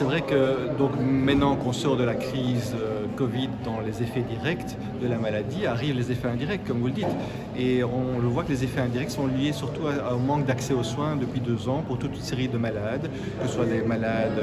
c'est vrai que donc, maintenant qu'on sort de la crise Covid dans les effets directs de la maladie, arrivent les effets indirects, comme vous le dites. Et on le voit que les effets indirects sont liés surtout au manque d'accès aux soins depuis 2 ans pour toute une série de malades, que ce soit des malades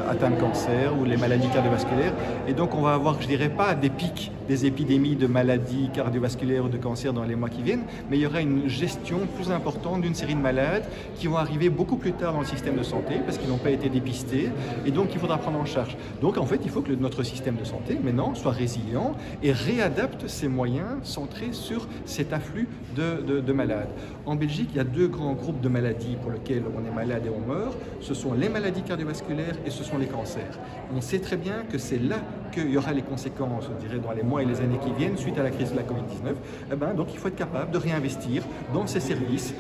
atteints de cancer ou les maladies cardiovasculaires. Et donc on va avoir, je dirais pas des pics, des épidémies de maladies cardiovasculaires ou de cancer dans les mois qui viennent, mais il y aura une gestion plus importante d'une série de malades qui vont arriver beaucoup plus tard dans le système de santé parce qu'ils n'ont pas été dépistés et donc il faudra prendre en charge. Donc en fait, il faut que notre système de santé maintenant soit résilient et réadapte ses moyens centrés sur cet afflux de malades. En Belgique, il y a 2 grands groupes de maladies pour lesquels on est malade et on meurt. Ce sont les maladies cardiovasculaires et ce sont les cancers. On sait très bien que c'est là qu'il y aura les conséquences, je dirais, dans les mois et les années qui viennent suite à la crise de la Covid-19. Eh ben, donc il faut être capable de réinvestir dans ces services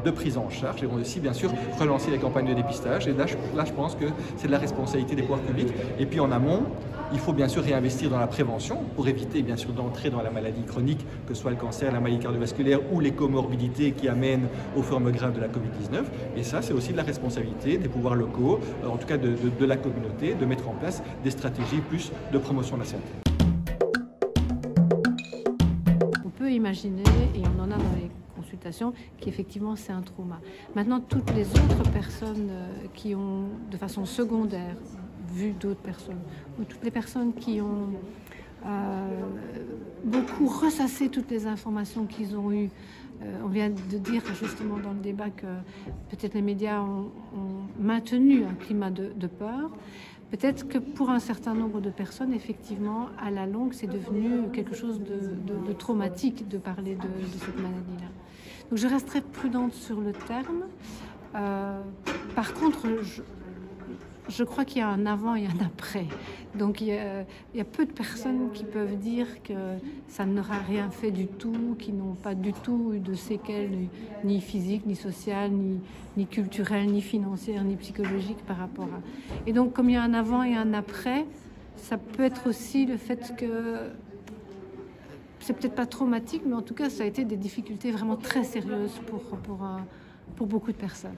de prise en charge et aussi bien sûr relancer les campagnes de dépistage. Et là, je pense que c'est de la responsabilité des pouvoirs publics. Et puis en amont, il faut bien sûr réinvestir dans la prévention pour éviter bien sûr d'entrer dans la maladie chronique, que ce soit le cancer, la maladie cardiovasculaire ou les comorbidités qui amènent aux formes graves de la Covid-19. Et ça, c'est aussi de la responsabilité des pouvoirs locaux, en tout cas de la communauté, de mettre en place des stratégies plus de promotion de la santé. On peut imaginer, et on en a dans les consultations, qu'effectivement c'est un trauma. Maintenant, toutes les autres personnes qui ont, de façon secondaire, vu d'autres personnes, ou toutes les personnes qui ont beaucoup ressassé toutes les informations qu'ils ont eues. On vient de dire justement dans le débat que peut-être les médias ont maintenu un climat de peur. Peut-être que pour un certain nombre de personnes, effectivement, à la longue, c'est devenu quelque chose de traumatique de parler de cette maladie-là. Donc je resterai prudente sur le terme. Par contre, je crois qu'il y a un avant et un après. Donc il y a peu de personnes qui peuvent dire que ça n'aura rien fait du tout, qui n'ont pas du tout eu de séquelles, ni physiques, ni sociales, ni culturelles, ni financières, ni psychologiques par rapport à... Et donc comme il y a un avant et un après, ça peut être aussi le fait que c'est peut-être pas traumatique, mais en tout cas ça a été des difficultés vraiment très sérieuses pour beaucoup de personnes.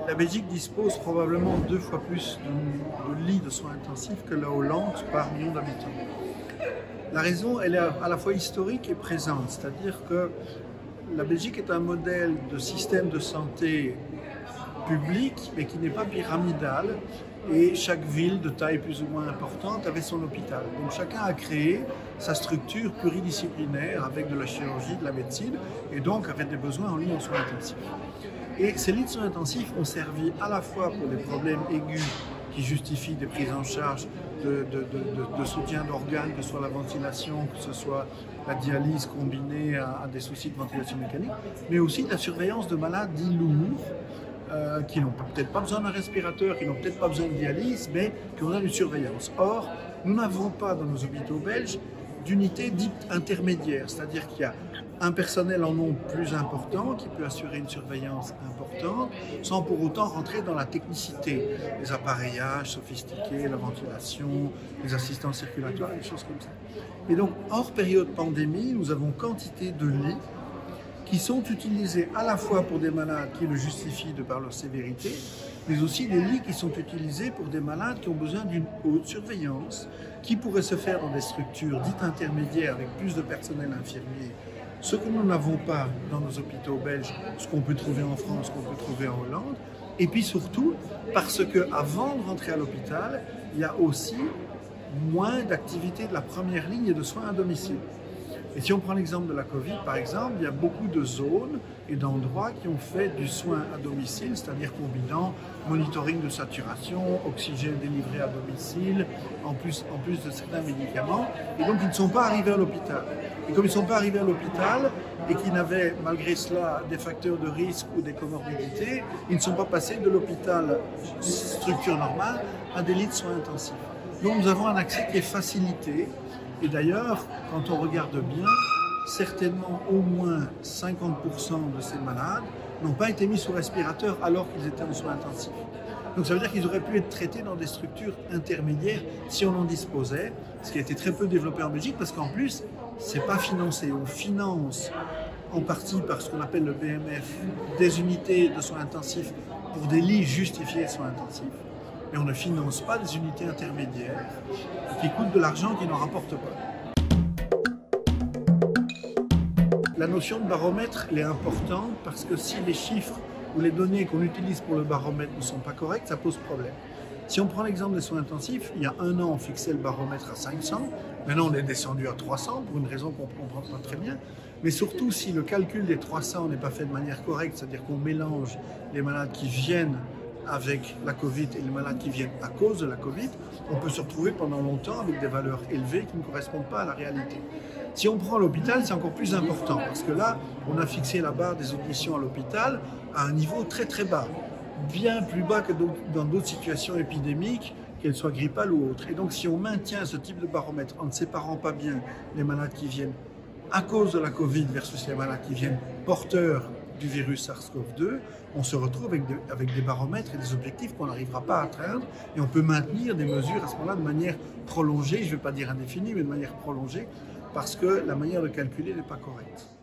La Belgique dispose probablement 2 fois plus de lits de soins intensifs que la Hollande par million d'habitants. La raison, elle est à la fois historique et présente, c'est-à-dire que la Belgique est un modèle de système de santé public, mais qui n'est pas pyramidal, et chaque ville de taille plus ou moins importante avait son hôpital. Donc chacun a créé sa structure pluridisciplinaire avec de la chirurgie, de la médecine, et donc avait des besoins en lits de soins intensifs. Et ces lits de soins intensifs ont servi à la fois pour des problèmes aigus qui justifient des prises en charge de soutien d'organes, que ce soit la ventilation, que ce soit la dialyse combinée à des soucis de ventilation mécanique, mais aussi de la surveillance de malades dits lourds, qui n'ont peut-être pas besoin d'un respirateur, qui n'ont peut-être pas besoin de dialyse, mais qui ont besoin d'une surveillance. Or, nous n'avons pas dans nos hôpitaux belges d'unités dites intermédiaires, c'est-à-dire qu'il y a un personnel en nombre plus important qui peut assurer une surveillance importante sans pour autant rentrer dans la technicité, les appareillages sophistiqués, la ventilation, les assistants circulatoires, des choses comme ça. Et donc, hors période pandémie, nous avons quantité de lits qui sont utilisés à la fois pour des malades qui le justifient de par leur sévérité, mais aussi des lits qui sont utilisés pour des malades qui ont besoin d'une haute surveillance, qui pourraient se faire dans des structures dites intermédiaires avec plus de personnel infirmier, ce que nous n'avons pas dans nos hôpitaux belges, ce qu'on peut trouver en France, ce qu'on peut trouver en Hollande, et puis surtout parce qu'avant de rentrer à l'hôpital, il y a aussi moins d'activités de la première ligne et de soins à domicile. Et si on prend l'exemple de la Covid, par exemple, il y a beaucoup de zones et d'endroits qui ont fait du soin à domicile, c'est-à-dire combinant monitoring de saturation, oxygène délivré à domicile, en plus de certains médicaments, et donc ils ne sont pas arrivés à l'hôpital. Et comme ils ne sont pas arrivés à l'hôpital, et qu'ils n'avaient malgré cela des facteurs de risque ou des comorbidités, ils ne sont pas passés de l'hôpital structure normale à des lits de soins intensifs. Donc nous avons un accès qui est facilité. Et d'ailleurs, quand on regarde bien, certainement au moins 50% de ces malades n'ont pas été mis sous respirateur alors qu'ils étaient en soins intensifs. Donc ça veut dire qu'ils auraient pu être traités dans des structures intermédiaires si on en disposait, ce qui a été très peu développé en Belgique parce qu'en plus, c'est pas financé. On finance en partie par ce qu'on appelle le BMF des unités de soins intensifs pour des lits justifiés de soins intensifs, mais on ne finance pas des unités intermédiaires qui coûtent de l'argent qui n'en rapportent pas. La notion de baromètre elle est importante parce que si les chiffres ou les données qu'on utilise pour le baromètre ne sont pas correctes, ça pose problème. Si on prend l'exemple des soins intensifs, il y a un an, on fixait le baromètre à 500. Maintenant, on est descendu à 300 pour une raison qu'on ne comprend pas très bien. Mais surtout, si le calcul des 300 n'est pas fait de manière correcte, c'est-à-dire qu'on mélange les malades qui viennent avec la Covid et les malades qui viennent à cause de la Covid, on peut se retrouver pendant longtemps avec des valeurs élevées qui ne correspondent pas à la réalité. Si on prend l'hôpital, c'est encore plus important parce que là, on a fixé la barre des admissions à l'hôpital à un niveau très très bas, bien plus bas que dans d'autres situations épidémiques, qu'elles soient grippales ou autres. Et donc, si on maintient ce type de baromètre en ne séparant pas bien les malades qui viennent à cause de la Covid versus les malades qui viennent porteurs du virus SARS-CoV-2, on se retrouve avec des baromètres et des objectifs qu'on n'arrivera pas à atteindre et on peut maintenir des mesures à ce moment-là de manière prolongée, je ne vais pas dire indéfinie, mais de manière prolongée, parce que la manière de calculer n'est pas correcte.